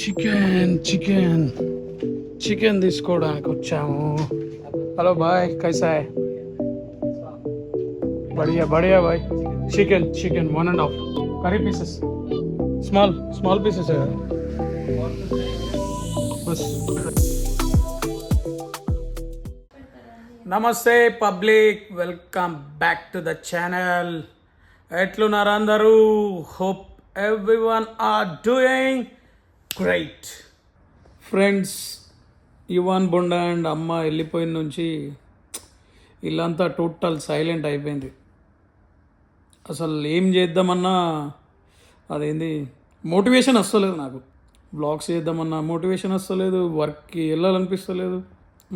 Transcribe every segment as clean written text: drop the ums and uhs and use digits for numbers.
Chicken chicken తీసుకోవడానికి వచ్చాము. Hello బాయ్, కైసా హై? बढ़िया बढ़िया भाई. चिकन 1.5 करी पीसेस, स्मॉल पीसेस है बस. నమస్తే public, welcome back to the channel. ఎట్లున్నారు అందరూ? Hope everyone are doing great. Friends, Yuvan బొండా అండ్ అమ్మ వెళ్ళిపోయిన నుంచి ఇల్లంతా టోటల్ సైలెంట్ అయిపోయింది. అసలు ఏం చేద్దామన్నా అదేంది మోటివేషన్ వస్తలేదు నాకు. బ్లాగ్స్ చేద్దామన్నా మోటివేషన్ వస్తలేదు, వర్క్కి వెళ్ళాలనిపిస్తలేదు.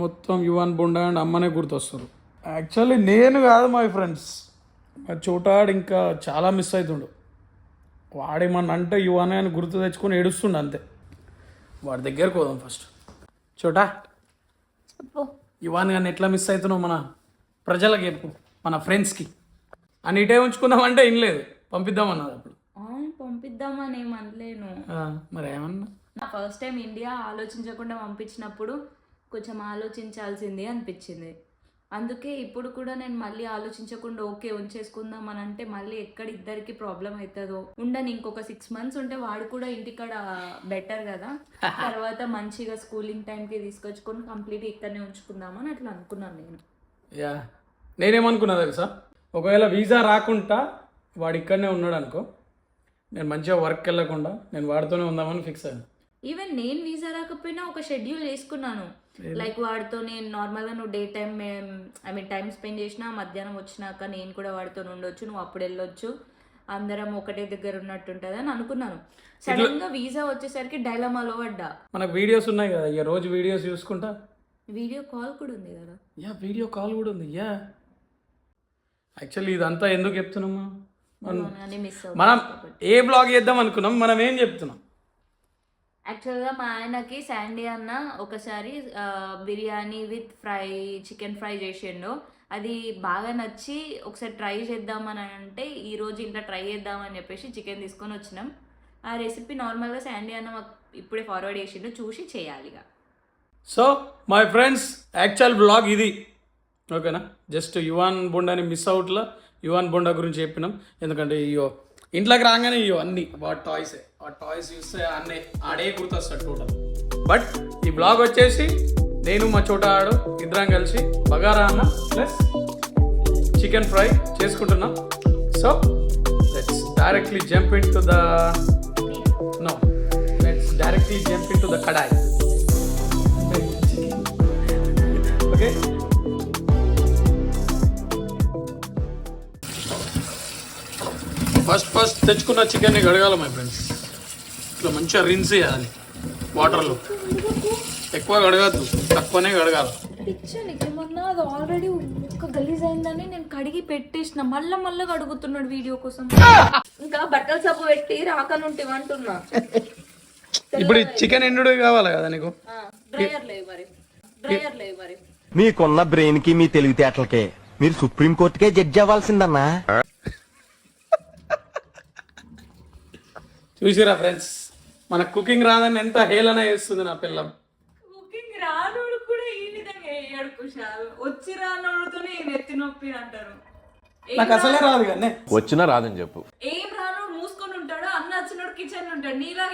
మొత్తం యువన్ బొండా అండ్ అమ్మనే గుర్తొస్తారు. యాక్చువల్లీ నేను కాదు మై ఫ్రెండ్స్, మా చోటాడు ఇంకా చాలా మిస్ అవుతుండు. వాడేమన్నా అంటే యువనే అని గుర్తు తెచ్చుకొని ఏడుస్తుండు అంతే. వాడి దగ్గరకు పోదాం ఫస్ట్. చోటా యువన్ కానీ ఎట్లా మిస్ అవుతున్నావు మన ప్రజలకి చెప్పు, మన ఫ్రెండ్స్కి. అని ఇటే ఉంచుకుందామంటే ఏం లేదు, పంపిద్దామన్నది. అప్పుడు పంపిద్దామని ఏమనలేను. మరి ఏమన్నా నా ఫస్ట్ టైం ఇండియా ఆలోచించకుండా పంపించినప్పుడు కొంచెం ఆలోచించాల్సింది అనిపించింది. అందుకే ఇప్పుడు కూడా నేను మళ్ళీ ఆలోచించకుండా ఓకే ఉంచేసుకుందాం అని అంటే మళ్ళీ ఎక్కడ ఇద్దరికి ప్రాబ్లం అవుతుందో ఉండని. ఇంకొక 6 months ఉంటే వాడు కూడా ఇంటికాడ బెటర్ కదా. తర్వాత మంచిగా స్కూలింగ్ టైంకి తీసుకొచ్చుకొని కంప్లీట్ ఇక్కడనే ఉంచుకుందామని అట్లా అనుకున్నాను నేను. నేనేమనుకున్నా తెలుసా, ఒకవేళ వీసా రాకుండా వాడు ఇక్కడనే ఉన్నాడు అనుకో, నేను మంచిగా వర్క్ వెళ్ళకుండా నేను వాడితోనే ఉందామని ఫిక్స్ అయ్యాను. ఈవెన్ నేను వీసా రాకపోయినా ఒక షెడ్యూల్ వేసుకున్నాను. లైక్ వాడితో నేను నార్మల్గా నువ్వు డే టైం టైం స్పెండ్ చేసినా, మధ్యాహ్నం వచ్చినాక నేను కూడా వాడితో ఉండొచ్చు, నువ్వు అప్పుడు వెళ్ళొచ్చు, అందరం ఒకటే దగ్గర ఉన్నట్టుంటుంది అని అనుకున్నాను. సడన్ గా వీసా వచ్చేసరికి డైలమాలో పడ్డా. మనకు వీడియోస్ ఉన్నాయి కదా, ఇక రోజు వీడియోస్ చూసుకుంటా. వీడియో కాల్ కూడా ఉంది కదా. వీడియో కాల్ కూడా ఉంది. యాక్చువల్లీ ఇదంతా ఎందుకు చెప్తున్నామా, మనం ఏ బ్లాగ్ చేద్దాం అనుకున్నాం, మనం ఏం చెప్తున్నాం. యాక్చువల్గా మా ఆయనకి శాండీ అన్న ఒకసారి బిర్యానీ విత్ చికెన్ ఫ్రై చేసిండు. అది బాగా నచ్చి ఒకసారి ట్రై చేద్దామని అంటే ఈరోజు ఇంట్లో ట్రై చేద్దామని చెప్పేసి చికెన్ తీసుకొని వచ్చినాం. ఆ రెసిపీ నార్మల్గా శాండీ అన్న మాకు ఇప్పుడే ఫార్వర్డ్ చేసిండు, చూసి చేయాలిగా. So my friends, actual blog ఇది, ఓకేనా? జస్ట్ యువన్ బొండాని మిస్ అవుట్లా యువన్ బొండా గురించి చెప్పినాం. ఎందుకంటే ఇయో ఇంట్లోకి రాగానే ఇయో అన్ని వాటి టాయ్సే, ఆ టాయ్స్ చూస్తే అన్నీ ఆడే గుర్తొస్తాడు టోటల్. బట్ ఈ బ్లాగ్ వచ్చేసి నేను మా చోట ఆడు ఇద్దరం కలిసి బగారా అన్న ప్లస్ చికెన్ ఫ్రై చేసుకుంటున్నాం. So let's directly jump in to the kadai. Okay, first తెచ్చుకున్న చికెన్ని కడగాలి మై ఫ్రెండ్స్. ఇట్లా మంచిగా రిన్స్ చేయాలి వాటర్లో. ఎక్కువ కడగద్దు, తక్కువనే కడగాలి. ఏమన్నా అది ఆల్రెడీ ఒక్క గలీజ్ అయిందని నేను కడిగి పెట్టేసిన, మళ్ళా కడుగుతున్నాడు వీడియో కోసం. ఇంకా బట్టల సబ్బు పెట్టి రాకనుంటే అంటున్నా. ఇప్పుడు చికెన్ ఎండు కావాలి కదా నీకు. డ్రైయర్ లేవు మరి. మీకున్న బ్రెయిన్ కి మీ తెలివితేటలకే మీరు సుప్రీం కోర్టుకే జడ్జి అవ్వాల్సిందన్నా. చూసిరా ఫ్రెండ్స్, మన కుకింగ్ రాదని ఎంత హేళన చేస్తుంది నా పిల్లం. కుకింగ్ రానోడు కూడా ఈ విధంగా వేయడు కుషాల్. వచ్చి రానోడుతోనే నెత్తి నొప్పి అంటారు. నాకు అసలే రాదు కానీ వచ్చినా రాదని చెప్పు. ఏం రానోడు మూసుకొని ఉంటాడు, అన్న వచ్చినోడు కిచెన్ ఉంటాడు. నీలా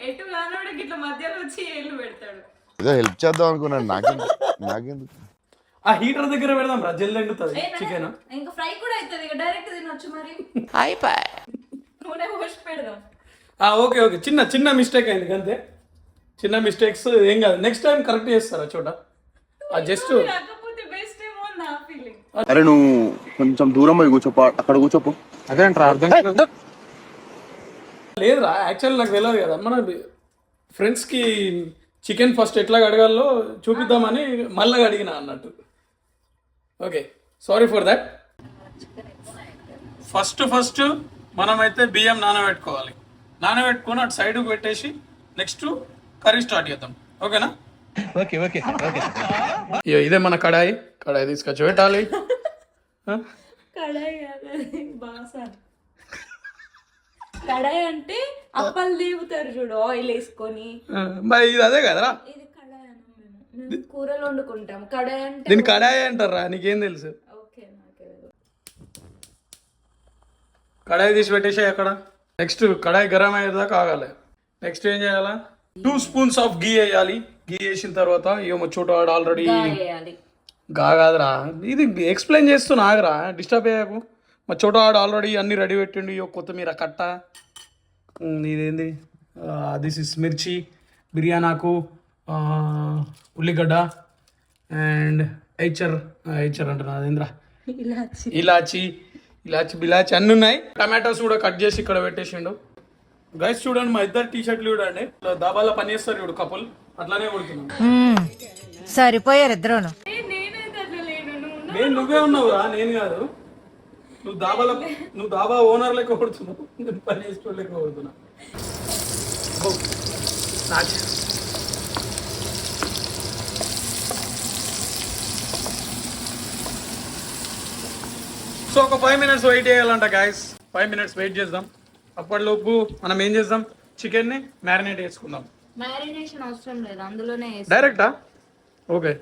ఎటు రానోడు ఇట్లా మధ్యలో వచ్చి ఏళ్ళు పెడతాడు. ఏదో హెల్ప్ చేద్దాం అనుకున్నాను. నాకెందుకు ఆ హీటర్ దగ్గర పెడదాం రా, జల్ది ఎండుతుంది చికెన్. ఇంకా ఫ్రై కూడా అవుతుంది, ఇక డైరెక్ట్ తినొచ్చు. మరి నూనె పోసి పెడదాం. ఓకే చిన్న మిస్టేక్ అయింది అంతే. చిన్న మిస్టేక్స్ ఏం కాదు, నెక్స్ట్ టైం కరెక్ట్ చేస్తారా చోట. జస్ట్ అరే నువ్వు కొంచెం దూరం పోయి కూర్చోపో, అక్కడ కూర్చోపో. అదే అర్థం లేదురా. యాక్చువల్లీ నాకు తెలియదు కదా, మన ఫ్రెండ్స్కి చికెన్ ఫస్ట్ ఎట్లా కడగాలో చూపిద్దామని మళ్ళీ అడిగిన అన్నట్టు. Okay, sorry for that. First మనమైతే బియ్యం నానబెట్టుకోవాలి. నానబెట్టుకొని అటు సైడ్కి పెట్టేసి నెక్స్ట్ కర్రీ స్టార్ట్ చేద్దాం. ఓకేనా? ఓకే. ఇదే మన కడాయి తీసుకొచ్చి పెట్టాలి. కడాయి బాస కడాయి అంటే అప్పలు దేవుతారు చూడు ఆయిల్ వేసుకొని, మరి ఇది అదే కదరా, ఇది కడాయి అనం మేము కూరలు వండుకుంటాం. కడాయి అంటే దీని కడాయి అంటారా, నీకేం తెలుసు? ఓకే నాకే కడాయి తీసి పెట్టేసాయి అక్కడ. నెక్స్ట్ కడాయి గరం అయ్యేదాకా ఆగాలి. నెక్స్ట్ ఏం చేయాలా, 2 స్పూన్స్ ఆఫ్ గీ వేయాలి. గీ వేసిన తర్వాత ఏమో చోట ఆల్రెడీ వేయాలి. కాదురా, ఇది ఎక్స్ప్లెయిన్ చేస్తున్నా, ఆగరా, డిస్టర్బ్ అయ్యాకు. మా చోట ఆడు ఆల్రెడీ అన్ని రెడీ పెట్టిండు. ఇయో కొత్తిమీర కట్ట, ఇదేంది, దిస్ ఇస్ మిర్చి, బిర్యానాకు, ఉల్లిగడ్డ అండ్ హెచ్చర్ అంటున్నా అదేంద్రా, ఇలాచి బిలాచి అన్నీ ఉన్నాయి. టమాటోస్ కూడా కట్ చేసి ఇక్కడ పెట్టేసిండు. గైస్ చూడండి, మా ఇద్దరు టీ షర్ట్లు చూడండి, దాబాలో పని చేస్తారు చూడు కపుల్, అట్లానే కొడుతున్నాను. సరిపోయారు ఇద్దరును. నేను నువ్వే ఉన్నావురా, నేను కాదు. నువ్వు దాబా ఓనర్ లెక్క కొడుతున్నావు, నేను పని చేసుకోవడం లెక్క కొడుతున్నా. సో ఒక 5 minutes వెయిట్ చేయాలంట గాయస్. 5 minutes వెయిట్ చేద్దాం. అప్పటిలోపు మనం ఏం చేద్దాం, చికెన్ ని మ్యారినేట్ చేసుకుందాం. మ్యారినేషన్ అవసరం లేదు, అందులోనే డైరెక్టా? ఓకే,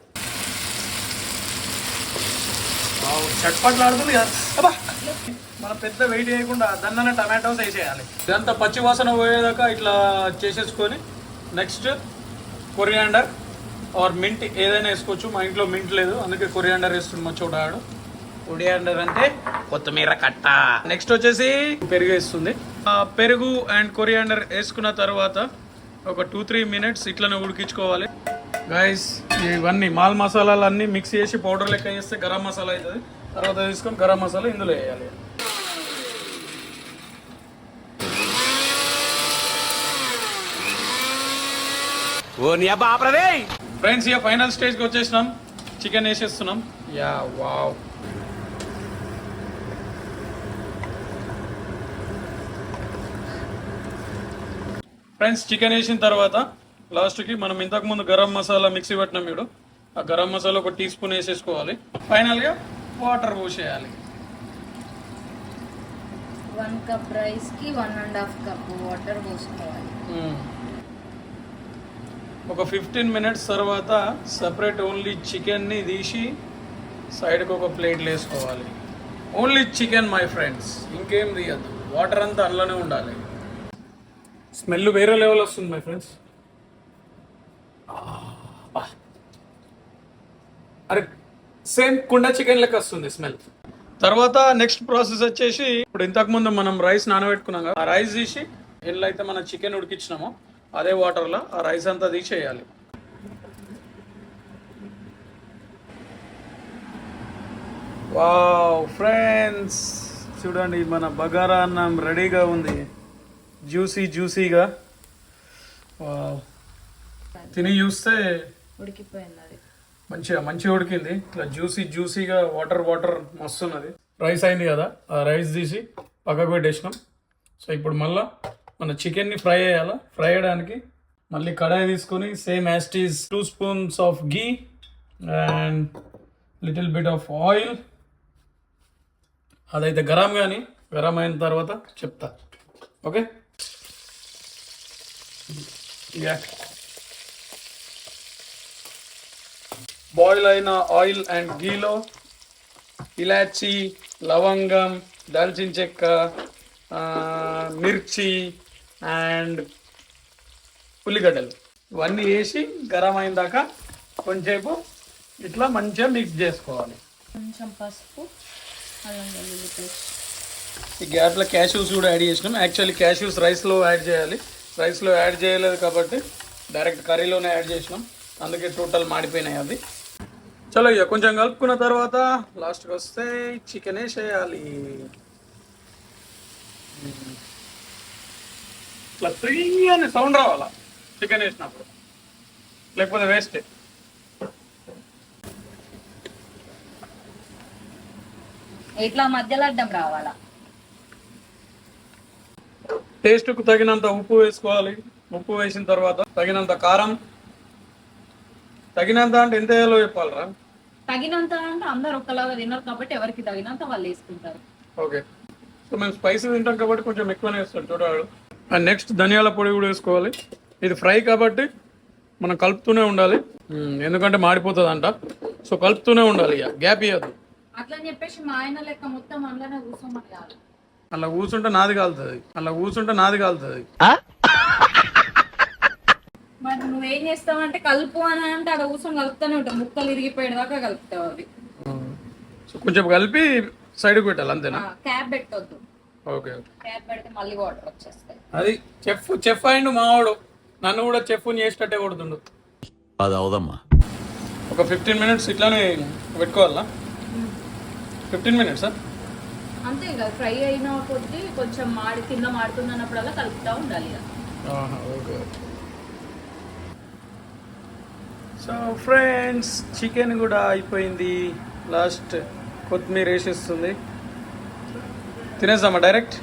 చట్పట్లాడుతుంది కదా. మనం పెద్ద వెయిట్ చేయకుండా దాన్ని టమాటోస్ వేసేయాలి. ఇదంతా పచ్చి వాసన పోయేదాకా ఇట్లా చేసేసుకొని నెక్స్ట్ కొరియాండర్ ఆర్ మింట్ ఏదైనా వేసుకోవచ్చు. మా ఇంట్లో మింట్ లేదు, అందుకే కొరియాండర్ వేస్తుంది మా చోటాడు. కొరియాండర్ అంటే కొత్తిమీర కట్ట. నెక్స్ట్ వచ్చేసి పెరుగు వేస్తుంది. పెరుగు అండ్ కొరియాండర్ వేసుకున్న తర్వాత ఒక 2-3 minutes ఇట్లనే ఉడికించుకోవాలి గైస్. ఇవన్నీ మాల్ మసాలాలు అన్నీ మిక్స్ చేసి పౌడర్ లెక్క చేస్తే గరం మసాలా అవుతుంది. తర్వాత తీసుకొని గరం మసాలా ఇందులో వేయాలి. ఫ్రెండ్స్ ఇక ఫైనల్ స్టేజ్కి వచ్చేసినాం. చికెన్ వేసేస్తున్నాం. యా వావ్, ఫ్రెండ్స్ చికెన్ వేసిన తర్వాత లాస్ట్కి మనం ఇంతకుముందు గరం మసాలా మిక్సీ పెట్టినాం మీరు, ఆ గరం మసాలా ఒక 1 teaspoon వేసేసుకోవాలి. ఫైనల్గా వాటర్ పోసేయాలి. 1 cup రైస్కి 1.5 cup వాటర్ పోసుకోవాలి. ఒక 15 minutes తర్వాత సపరేట్ ఓన్లీ చికెన్ని తీసి సైడ్కి ఒక ప్లేట్లో వేసుకోవాలి. ఓన్లీ చికెన్ మై ఫ్రెండ్స్, ఇంకేం తీయద్దు. వాటర్ అంతా అందులోనే ఉండాలి. స్మెల్ వేరే లెవెల్ వస్తుంది మై ఫ్రెండ్స్. అరే సేమ్ కుండ చికెన్ లెక్క వస్తుంది స్మెల్. తర్వాత నెక్స్ట్ ప్రాసెస్ వచ్చేసి, ఇప్పుడు ఇంతకుముందు మనం రైస్ నానబెట్టుకున్నాం కదా, ఆ రైస్ తీసి ఎట్లా అయితే మనం చికెన్ ఉడికించినామో అదే వాటర్లో ఆ రైస్ అంతా తీసేయాలి. వావ్ ఫ్రెండ్స్ చూడండి, మన బగారా అన్నం రెడీగా ఉంది. జ్యూసీగా. వావ్, తిని చూస్తే ఉడికిపోయింది, అది మంచిగా ఉడికింది. ఇట్లా జ్యూసీగా వాటర్ మస్తున్నది. రైస్ అయింది కదా, ఆ రైస్ తీసి పక్కకు పెట్టేసినాం. సో ఇప్పుడు మళ్ళీ మన చికెన్ని ఫ్రై చేయాలి. ఫ్రై చేయడానికి మళ్ళీ కడాయి తీసుకొని same as it is 2 spoons of ghee and little bit of oil. అదైతే గరం అయిన తర్వాత చెప్తా. ఓకే, బాయిల్ అయిన ఆయిల్ అండ్ గీలో ఇలాచి, లవంగం, దాల్చిన చెక్క, మిర్చి అండ్ ఉల్లిగడ్డలు ఇవన్నీ వేసి గరం అయిన దాకా కొంచెంసేపు ఇట్లా మంచిగా మిక్స్ చేసుకోవాలి. కొంచెం పసుపు, అల్లం వెల్లుల్లి పేస్ట్. ఈ గ్యాప్లో క్యాష్యూస్ కూడా యాడ్ చేసినాం. యాక్చువల్లీ క్యాష్యూస్ రైస్లో యాడ్ చేయాలి, రైస్లో యాడ్ చేయలేదు కాబట్టి డైరెక్ట్ కర్రీలోనే యాడ్ చేసినాం, అందుకే టోటల్ మాడిపోయినాయి అవి. చలో ఇక కొంచెం కలుపుకున్న తర్వాత లాస్ట్కి వస్తే చికెన్ వేసేయాలి. ఇట్లా 3 అని సౌండ్ రావాలా చికెన్ వేసినప్పుడు, లేకపోతే వేస్టే. ఇట్లా మధ్యలో అడ్డం రావాలా. టేస్ట్కు తగినంత ఉప్పు వేసుకోవాలి. ఉప్పు వేసిన తర్వాత తగినంత కారం. తగినంత అంటే ఎంత వేయాలో చెప్పాలరా? తగినంత అంటే అందరు ఒక్కలాగా తిన్నారు కాబట్టి ఎవరికి తగినంత వాళ్ళు వేసుకుంటారు. ఓకే, సో మేము స్పైసీ తింటాం కాబట్టి కొంచెం ఎక్కువనే వేస్తాం చూడవాడు. అండ్ నెక్స్ట్ ధనియాల పొడి కూడా వేసుకోవాలి. ఇది ఫ్రై కాబట్టి మనం కలుపుతూనే ఉండాలి, ఎందుకంటే మాడిపోతుంది అంట. సో కలుపుతూనే ఉండాలి, ఇక గ్యాప్ ఇవ్వద్దు. అట్లా అని చెప్పేసి మా ఆయన లెక్క మొత్తం అందులోనే కూర్చోమని కాదు. అలా కూర్చుంటే నాది కాలుతుంది. మరి నువ్వేం చేస్తావంటే కలుపు అని అంటే అక్కడ కూర్చొని కలుపుతూనే ఉంటావు, ముక్కలు ఇరిగిపోయేదాకా కలుపుతావు అవి. సో కొంచెం కలిపి సైడ్కి పెట్టాలి అంతేనా? క్యాప్ పెట్టొద్దు, ఓకే. క్యాప్ పెడితే మళ్ళీ వాటర్ వచ్చేస్తాయి. అది చెఫ్ అయిండు మావాడు, నన్ను కూడా చెఫ్ చేసేటట్టే కొడుతుండు. అది అవదమ్మా. ఒక 15 minutes ఇట్లానే పెట్టుకోవాలా? 15 minutes అంతే కదా, ఫ్రై అయిన కొద్దీ కొంచెం కింద మాడుతున్నప్పుడల్లా కలుపుతూ ఉండాలి. ఓకే. సో ఫ్రెండ్స్, చికెన్ కూడా అయిపోయింది. లాస్ట్ కొత్తిమీర వేసేస్తుంది. తినేద్దామా డైరెక్ట్?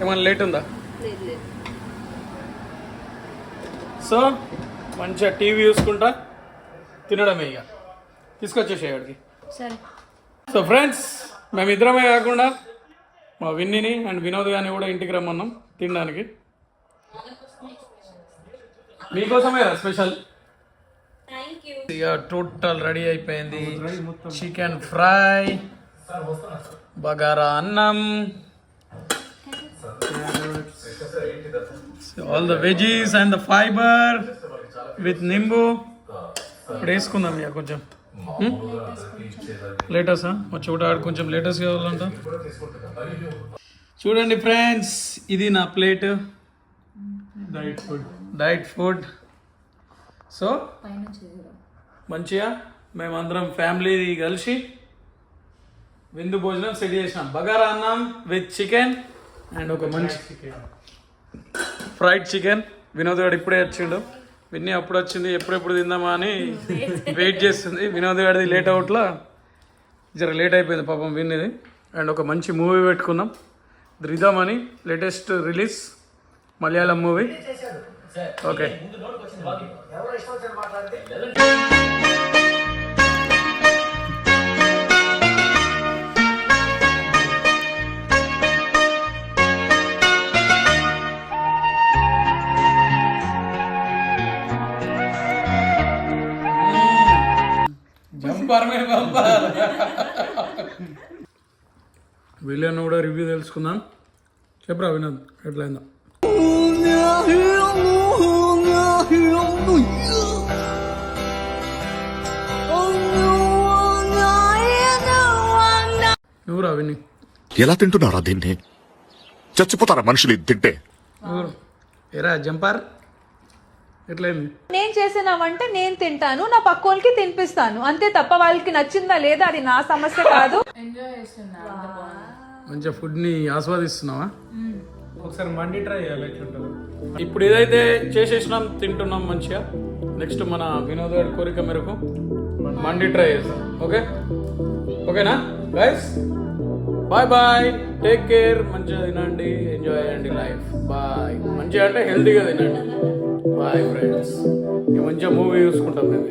ఏమన్నా లేట్ ఉందా? సో మంచిగా టీవీ చూసుకుంటా తినడమే, ఇక తీసుకొచ్చేసేవాడికి. సరే. సో ఫ్రెండ్స్, మేమిద్దరమే కాకుండా మా విన్నీని అండ్ వినోద్ గారిని కూడా ఇంటికి రమ్మన్నాం తినడానికి. మీకోసమే స్పెషల్. ఇక టోటల్ రెడీ అయిపోయింది. చికెన్ ఫ్రై, బగారా అన్నం, all the veggies and the fibre with nimbu. ఇప్పుడు వేసుకుందాం ఇక కొంచెం లేటెస్ట్ చూడ కొంచెం లేటెస్ట్ కావాలంట. చూడండి ఫ్రెండ్స్, ఇది నా ప్లేట్ డైట్ ఫుడ్. సో మంచిగా మేమందరం ఫ్యామిలీ కలిసి విందు భోజనం సెట్ చేసినాం. బగారా అన్నం విత్ చికెన్ అండ్ ఒక మంచి ఫ్రైడ్ చికెన్. వినోద్ గారు ఇప్పుడే వచ్చిండు, విన్నీ అప్పుడు వచ్చింది, ఎప్పుడెప్పుడు తిందామా అని వెయిట్ చేస్తుంది. వినోద్ గారిది లేట్ అవుట్లా జర లేట్ అయిపోయింది పాపం విన్నీది. అండ్ ఒక మంచి మూవీ పెట్టుకున్నాం, రిధమ్ అని, latest release Malayalam movie. Okay. వీళ్ళని కూడా రివ్యూ తెలుసుకుందాం. చెప్పరా వినోద్, ఎట్లయిందో? నువ్వురా విని ఎలా తింటున్నారా దీన్ని? చచ్చిపోతారా మనుషులు ఇది తింటే? ఎరా జంపార్, ఎట్లయింది? నేను చేసిన వంట నేను తింటాను, నా పక్కోళ్ళకి తినిపిస్తాను అంతే తప్ప వాళ్ళకి నచ్చిందా లేదా అది నా సమస్య కాదు. మంచిగా ఫుడ్ ని ఆస్వాదిస్తున్నావా? ఒకసారి మండి ట్రై చేయాలి ఎట్లుంటుందో. ఇప్పుడు ఏదైతే చేసేసినాం తింటున్నాం మంచిగా. నెక్స్ట్ మన వినోద్ గారి కోరిక మేరకు మండి ట్రై చేస్తాం. ఓకేనా guys? Bye bye, take care, మంచిగా తినండి, ఎంజాయ్ చేయండి లైఫ్. బాయ్. మంచిగా అంటే హెల్తీగా తినండి. Bye friends. మంచిగా మూవీ చూసుకుంటాం మేము.